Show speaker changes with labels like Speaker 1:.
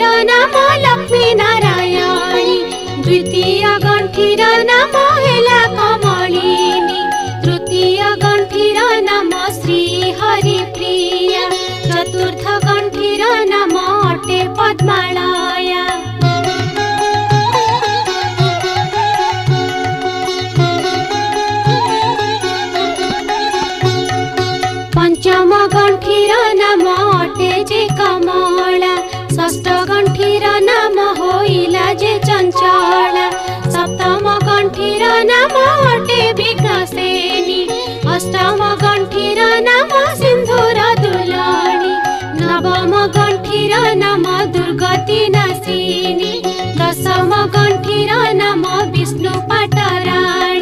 Speaker 1: नाम लक्ष्मी नारायणी। द्वितीय गंठीर नाम हेला कमलिनी। तृतीय गंठीर नाम श्री हरिप्रिया। चतुर्थ गंठीर नाम अटे पद्मालया। पंचम गंठीर नाम अटे जे कमला। षष्ठ गंठीर नाम होइला जे चंचला। सप्तम गंठीर नाम अटे विघ्नसेनी। अष्टम गंठीर नाम सिंधुर दुलानी। नवम गंठीर नाम दुर्गति नाशिनी। दशम गंठीर नाम विष्णु पाटराणी।